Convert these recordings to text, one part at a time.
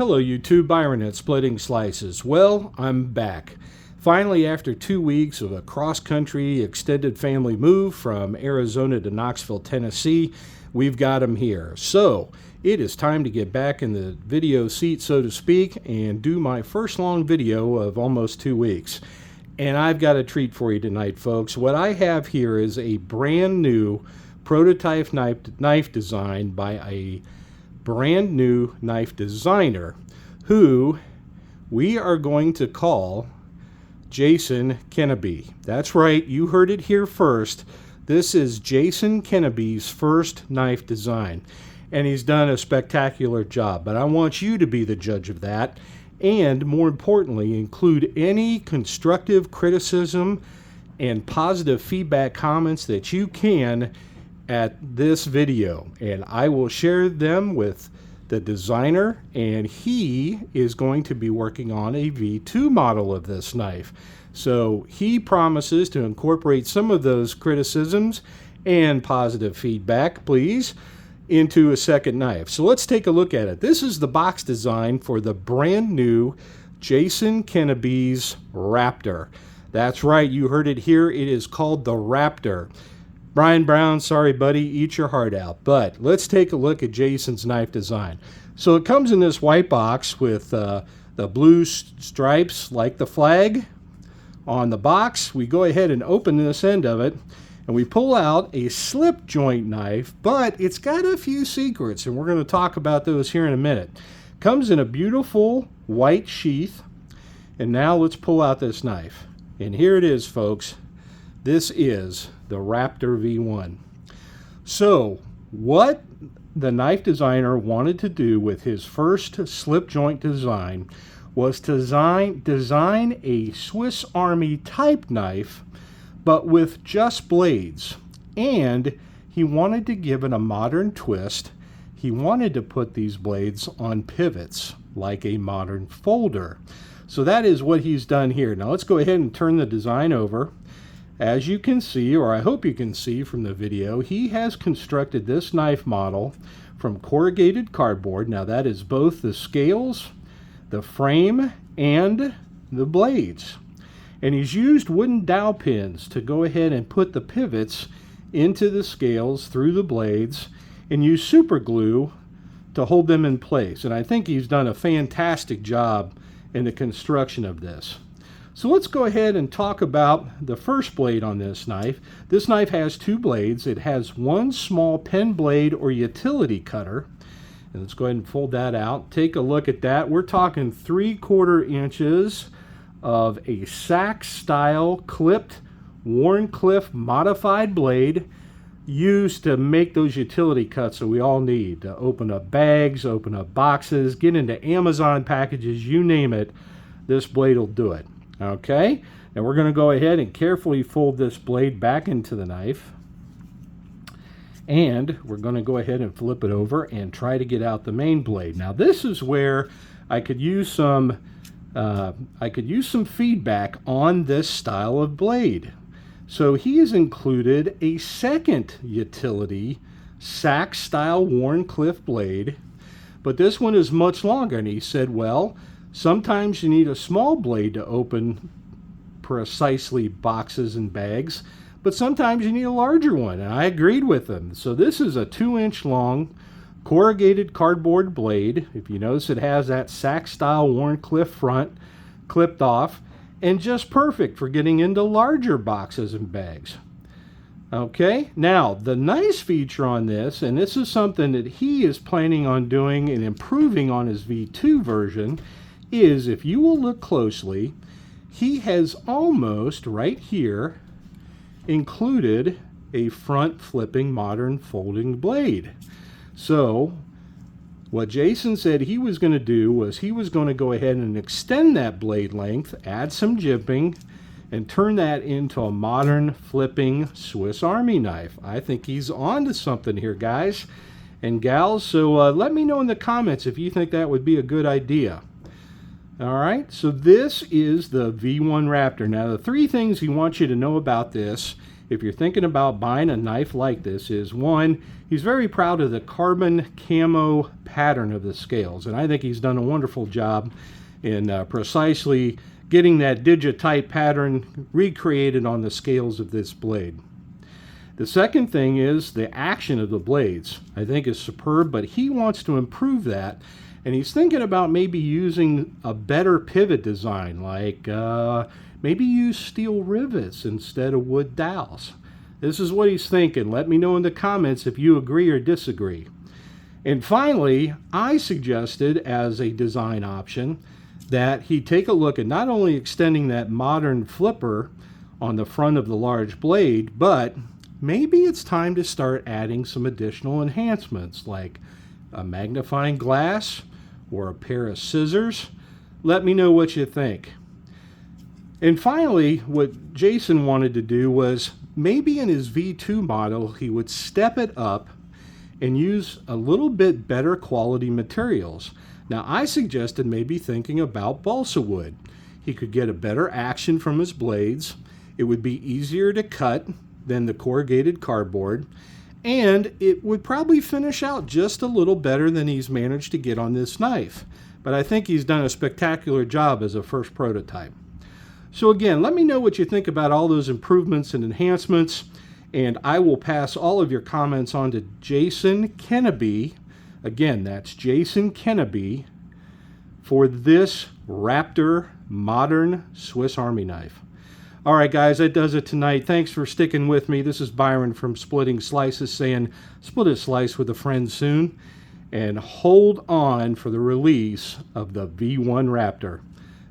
Hello YouTube, Byron at Splitting Slices. Well, I'm back. Finally, after 2 weeks of a cross-country extended family move from Arizona to Knoxville, Tennessee, we've got them here. So, it is time to get back in the video seat, so to speak, and do my first long video of almost 2 weeks. And I've got a treat for you tonight, folks. What I have here is a brand new prototype knife design by a brand new knife designer who we are going to call Jason Kenneby. That's right, you heard it here first. This is Jason Kenneby's first knife design, and he's done a spectacular job, but I want you to be the judge of that, and more importantly, include any constructive criticism and positive feedback comments that you can at this video, and I will share them with the designer, and he is going to be working on a V2 model of this knife. So he promises to incorporate some of those criticisms and positive feedback, please, into a second knife. So let's take a look at it. This is the box design for the brand new Jason Kenneby's Raptor. That's right, you heard it here. It is called the Raptor. Brian Brown, sorry buddy, eat your heart out. But let's take a look at Jason's knife design. So it comes in this white box with the blue stripes like the flag on the box. We go ahead and open this end of it, and we pull out a slip joint knife, but it's got a few secrets, and we're going to talk about those here in a minute. Comes in a beautiful white sheath, and now let's pull out this knife. And here it is, folks. This is the Raptor V1. So what the knife designer wanted to do with his first slip joint design was to design a Swiss Army type knife, but with just blades. And he wanted to give it a modern twist. He wanted to put these blades on pivots like a modern folder. So that is what he's done here. Now let's go ahead and turn the design over. As you can see, or I hope you can see from the video, he has constructed this knife model from corrugated cardboard. Now that is both the scales, the frame, and the blades. And he's used wooden dowel pins to go ahead and put the pivots into the scales through the blades, and use super glue to hold them in place. And I think he's done a fantastic job in the construction of this. So let's go ahead and talk about the first blade on this knife. This knife has two blades. It has one small pen blade or utility cutter. And let's go ahead and fold that out. Take a look at that. We're talking 3/4 inches of a sack style clipped Wharncliffe modified blade used to make those utility cuts that we all need to open up bags, open up boxes, get into Amazon packages, you name it, this blade will do it. Okay, and we're going to go ahead and carefully fold this blade back into the knife, and we're going to go ahead and flip it over and try to get out the main blade. Now this is where I could use some feedback on this style of blade. So he has included a second utility sack style Wharncliffe blade, but this one is much longer, and he said, well, sometimes you need a small blade to open precisely boxes and bags, but sometimes you need a larger one, and I agreed with him. So this is a 2-inch long corrugated cardboard blade. If you notice, it has that sack style Wharncliffe front clipped off, and just perfect for getting into larger boxes and bags. Okay, now the nice feature on this, and this is something that he is planning on doing and improving on his V2 version, is if you will look closely, he has almost right here included a front flipping modern folding blade. So what Jason said he was going to do was he was going to go ahead and extend that blade length, add some jimping, and turn that into a modern flipping Swiss Army knife. I think he's on to something here, guys and gals. So let me know in the comments if you think that would be a good idea. All right, so this is the V1 Raptor. Now, the 3 things he wants you to know about this if you're thinking about buying a knife like this, is one, he's very proud of the carbon camo pattern of the scales, and I think he's done a wonderful job in precisely getting that digitite pattern recreated on the scales of this blade. The second thing is the action of the blades. I think is superb, but he wants to improve that, and he's thinking about maybe using a better pivot design, like maybe use steel rivets instead of wood dowels. This is what he's thinking. Let me know in the comments if you agree or disagree. And finally, I suggested as a design option that he take a look at not only extending that modern flipper on the front of the large blade, but maybe it's time to start adding some additional enhancements like a magnifying glass or a pair of scissors. Let me know what you think. And finally, what Jason wanted to do was maybe in his V2 model, he would step it up and use a little bit better quality materials. Now, I suggested maybe thinking about balsa wood. He could get a better action from his blades. It would be easier to cut than the corrugated cardboard, and it would probably finish out just a little better than he's managed to get on this knife. But I think he's done a spectacular job as a first prototype. So again, let me know what you think about all those improvements and enhancements, and I will pass all of your comments on to Jason Kenneby. Again, that's Jason Kenneby for this Raptor modern Swiss Army knife. All right, guys, that does it tonight. Thanks for sticking with me. This is Byron from Splitting Slices saying, split a slice with a friend soon, and hold on for the release of the V1 Raptor.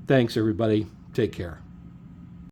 Thanks, everybody. Take care.